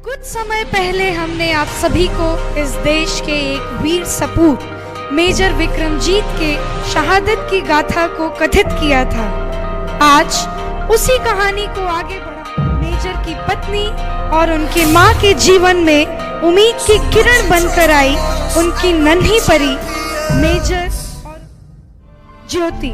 कुछ समय पहले हमने आप सभी को इस देश के एक वीर सपूत मेजर विक्रमजीत के शहादत की गाथा को कथित किया था। आज उसी कहानी को आगे बढ़ा मेजर की पत्नी और उनकी मां के जीवन में उम्मीद की किरण बनकर आई उनकी नन्ही परी मेजर और ज्योति।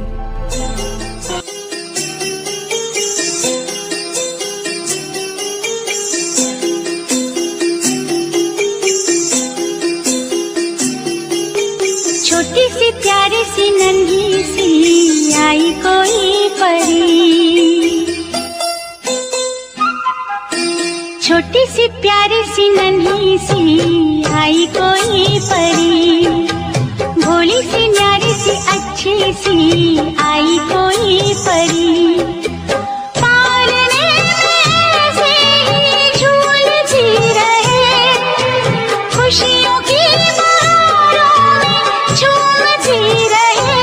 छोटी सी प्यारी सी नन्ही सी आई कोई परी, छोटी सी प्यारी सी नन्ही सी आई कोई परी, भोली सी न्यारी सी अच्छी सी आई कोई परी। पालने में से ही झूलती रहे, खुशियों की बहारों में झूमती रहे,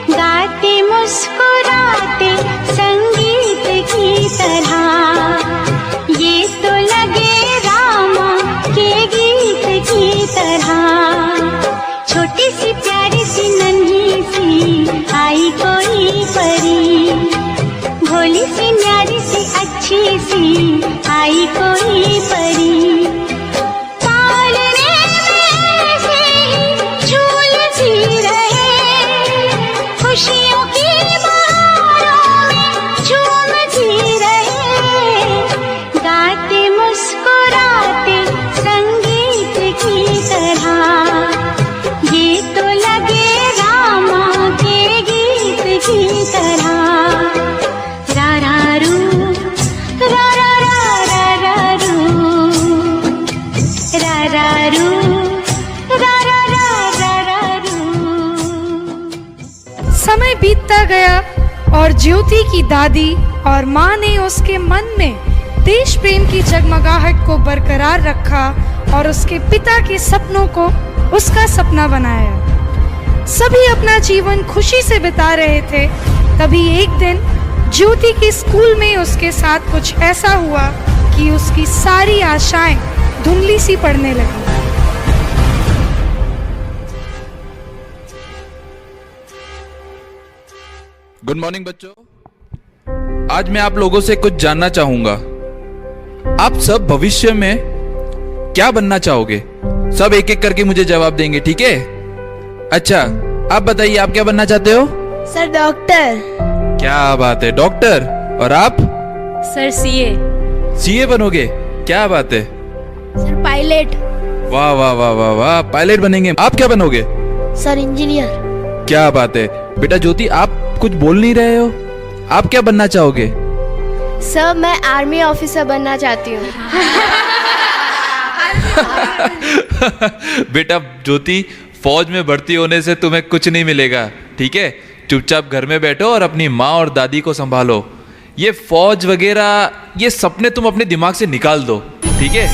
गाते मुस्कुराते संगीत की तरह, ये तो लगे रामा के गीत की तरह। छोटी सी प्यारी सी नन्ही सी आई कोई परी, भोली सी न्यारी सी अच्छी सी आई कोई परी। पालने में से ही झूलती रहे, खुशियों की बहारों में झूमती रहे, गाते मुस्कुराते संगीत की तरह, ये तो लगे रामा के गीत की तरह। रा रा रू, रा रा रा रा रा रू, रा रा रू, रा रा रा रा रा रू। समय बीतता गया और ज्योति की दादी और माँ ने उसके मन में देश प्रेम की जगमगाहट को बरकरार रखा और उसके पिता के सपनों को उसका सपना बनाया। सभी अपना जीवन खुशी से बिता रहे थे। तभी एक दिन ज्योति के स्कूल में उसके साथ कुछ ऐसा हुआ कि उसकी सारी आशाएं धुंधली सी पड़ने लगी। गुड मॉर्निंग बच्चों, आज मैं आप लोगों से कुछ जानना चाहूंगा। आप सब भविष्य में क्या बनना चाहोगे? सब एक एक करके मुझे जवाब देंगे, ठीक है? अच्छा, आप बताइए, आप क्या बनना चाहते हो? Sir doctor. क्या बात है, डॉक्टर। और आप? Sir CA. सीए बनोगे? क्या बात है। Sir pilot. वाह वाह वाह वाह वाह, पायलट बनेंगे। आप क्या बनोगे? Sir engineer. क्या बात है। बेटा ज्योति, आप कुछ बोल नहीं रहे हो, आप क्या बनना चाहोगे? सर मैं आर्मी ऑफिसर बनना चाहती हूँ। बेटा ज्योति, फौज में भर्ती होने से तुम्हें कुछ नहीं मिलेगा, ठीक है? चुपचाप घर में बैठो और अपनी माँ और दादी को संभालो। ये फौज वगैरह ये सपने तुम अपने दिमाग से निकाल दो, ठीक है?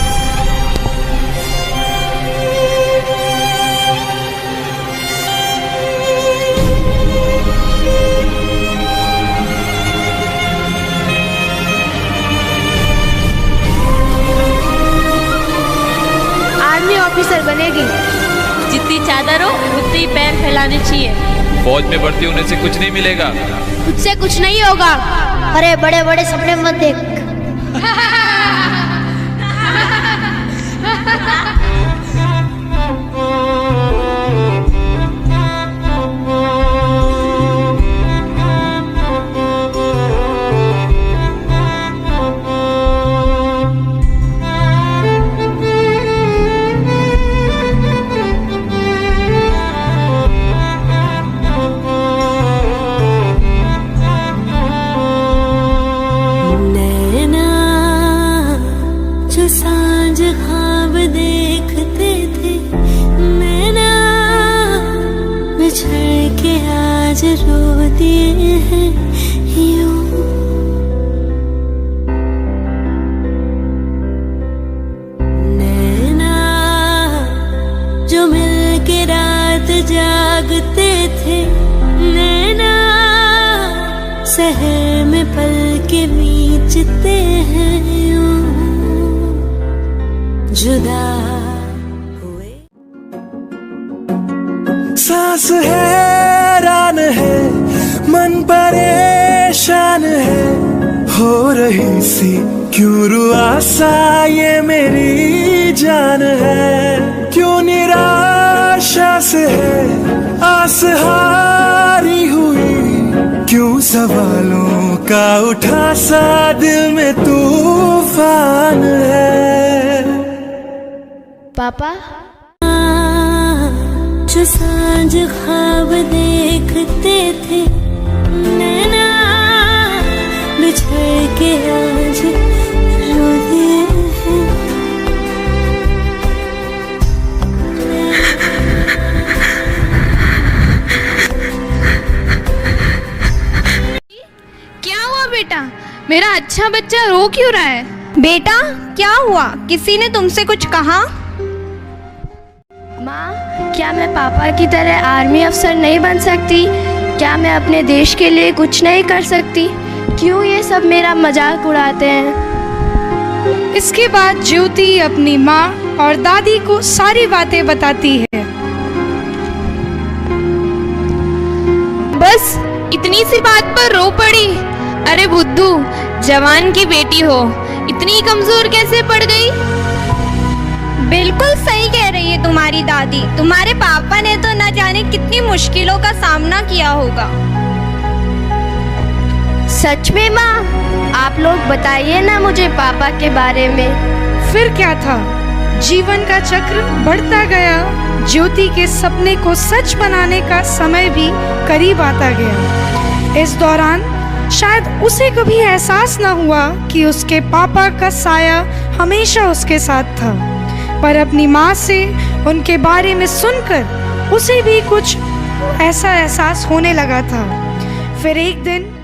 आर्मी ऑफिसर बनेगी। जितनी चादर हो उतनी पैर फैलाने चाहिए। फौज में भर्ती होने से कुछ नहीं मिलेगा। खुद से कुछ नहीं होगा। अरे बड़े बड़े सपने मत देख। सांझ ख्वाब देखते थे नैना, बिछड़ के आज रो दिए हैं यूं। नैना जो मिल के रात जागते थे, नैना शहर में पल के बीचते हैं यूं। जुदा हुए। सांस हैरान है, मन परेशान है, हो रही सी क्यों रुआसा ये मेरी जान है। क्यों निराशा से है आस हारी हुई, क्यों सवालों का उठा सा दिल में तूफान है। पापा जो सांझ ख्वाब देखते थे नैना बिछड़ के आज रोते हैं। क्या हुआ बेटा? मेरा अच्छा बच्चा रो क्यों रहा है? बेटा क्या हुआ? किसी ने तुमसे कुछ कहा? माँ, क्या मैं पापा की तरह आर्मी अफसर नहीं बन सकती? क्या मैं अपने देश के लिए कुछ नहीं कर सकती? क्यों ये सब मेरा मजाक उड़ाते हैं? इसके बाद ज्योति अपनी माँ और दादी को सारी बातें बताती है। बस इतनी सी बात पर रो पड़ी? अरे बुद्धू, जवान की बेटी हो, इतनी कमजोर कैसे पड़ गई? बिल्कुल सही कह रही है तुम्हारी दादी। तुम्हारे पापा ने तो न जाने कितनी मुश्किलों का सामना किया होगा। सच में माँ? आप लोग बताइए ना मुझे पापा के बारे में। फिर क्या था, जीवन का चक्र बढ़ता गया। ज्योति के सपने को सच बनाने का समय भी करीब आता गया। इस दौरान शायद उसे कभी एहसास न हुआ कि उसके पापा का साया हमेशा उसके साथ था, पर अपनी माँ से उनके बारे में सुनकर उसे भी कुछ ऐसा एहसास होने लगा था। फिर एक दिन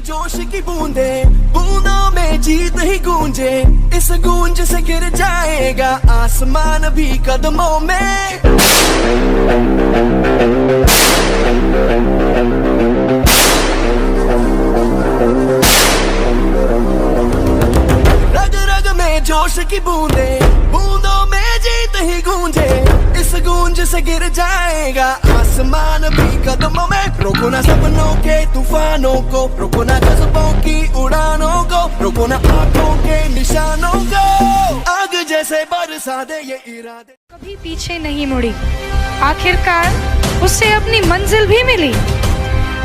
जोश की बूंदे, बूंदों में जीत ही गूंजे, इस गूंज से गिर जाएगा आसमान भी कदमों में। रग रग में जोश की बूंदे, बूंदों में जीत ही गूंजे, इस गूंज से गिर जाएगा आसमान भी कदमों में। रोको ना सपनों के तूफानों को, रोको ना जज्बों की उड़ानों को, रोको ना आंखों के निशानों को, आग जैसे बरसा दे ये इरादे। कभी पीछे नहीं मुड़ी। आखिरकार उसे अपनी मंजिल भी मिली।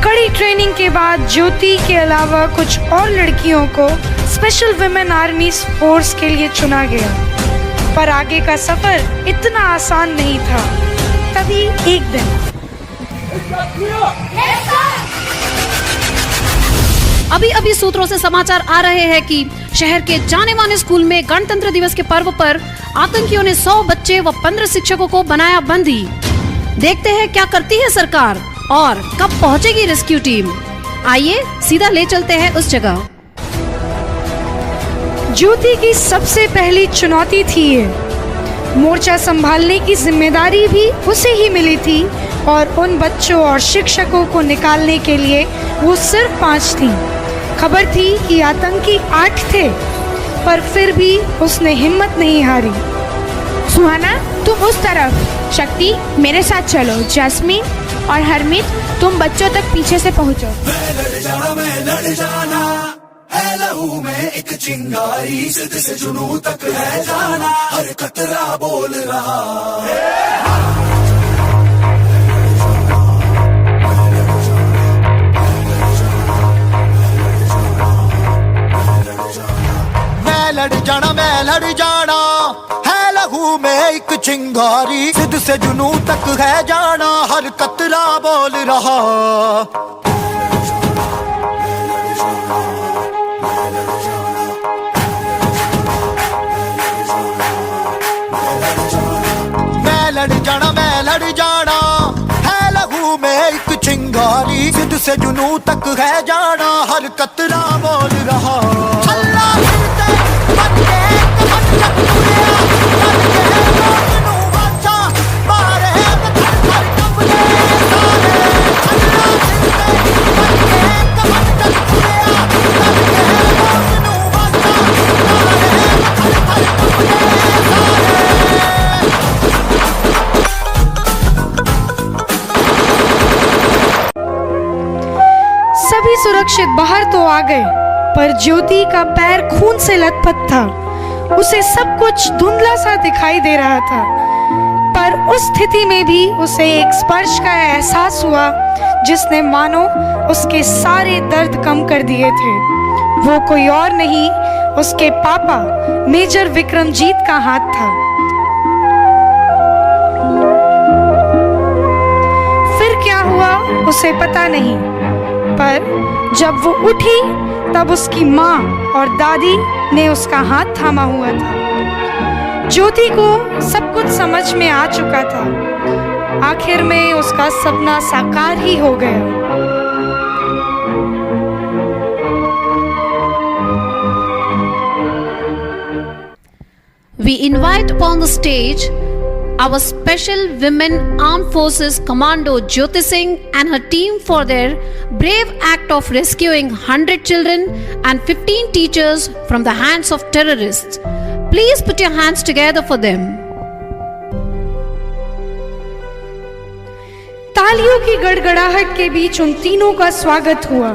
कड़ी ट्रेनिंग के बाद ज्योति के अलावा कुछ और लड़कियों को स्पेशल वुमेन आर्मी फोर्स के लिए चुना गया, पर आगे का सफर इतना आसान नहीं था। तभी एक दिन अभी अभी सूत्रों से समाचार आ रहे हैं कि शहर के जाने माने स्कूल में गणतंत्र दिवस के पर्व पर आतंकियों ने 100 बच्चे व 15 शिक्षकों को बनाया बंदी। देखते हैं क्या करती है सरकार और कब पहुंचेगी रेस्क्यू टीम। आइए सीधा ले चलते हैं उस जगह। ज्योति की सबसे पहली चुनौती थी ये। मोर्चा संभालने की जिम्मेदारी भी उसे ही मिली थी और उन बच्चों और शिक्षकों को निकालने के लिए वो सिर्फ 5 थी। खबर थी कि आतंकी 8 थे, पर फिर भी उसने हिम्मत नहीं हारी। सुहाना तुम उस तरफ, शक्ति मेरे साथ चलो, जैस्मीन और हरमीत तुम बच्चों तक पीछे से पहुंचो। मैं लड़ जाना है लहू में एक चिंगारी, जिद से जुनून तक है जाना, हर कतरा बोल रहा मैं लड़ जाना है लहू में एक चिंगारी, जिद से जुनून तक है जाना, हर कतरा बोल रहा। मैं लड़ जाना है लहू में एक चिंगारी, जिद से जुनून तक है जाना, हर कतरा बोल रहा। सुरक्षित बाहर तो आ गए, पर ज्योति का पैर खून से लथपथ था। उसे सब कुछ धुंधला सा दिखाई दे रहा था, पर उस स्थिति में भी उसे एक स्पर्श का एहसास हुआ जिसने मानो उसके सारे दर्द कम कर दिए थे। वो कोई और नहीं, उसके पापा मेजर विक्रमजीत का हाथ था। फिर क्या हुआ उसे पता नहीं, पर जब वो उठी तब उसकी माँ और दादी ने उसका हाथ थामा हुआ था। ज्योति को सब कुछ समझ में आ चुका था। आखिर में उसका सपना साकार ही हो गया। We invite upon the stage our Special Women Armed Forces Commando Jyoti Singh and her team for their brave act of rescuing 100 children and 15 teachers from the hands of terrorists. Please put your hands together for them. तालियों की गड़गड़ाहट के बीच उन तीनों का स्वागत हुआ।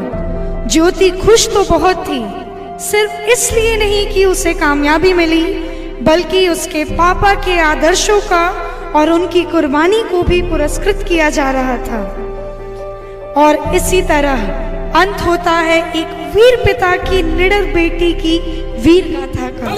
ज्योति खुश तो बहुत थी, सिर्फ इसलिए नहीं कि उसे कामयाबी मिली, बल्कि उसके पापा के आदर्शों का और उनकी कुर्बानी को भी पुरस्कृत किया जा रहा था। और इसी तरह अंत होता है एक वीर पिता की निडर बेटी की वीर गाथा का।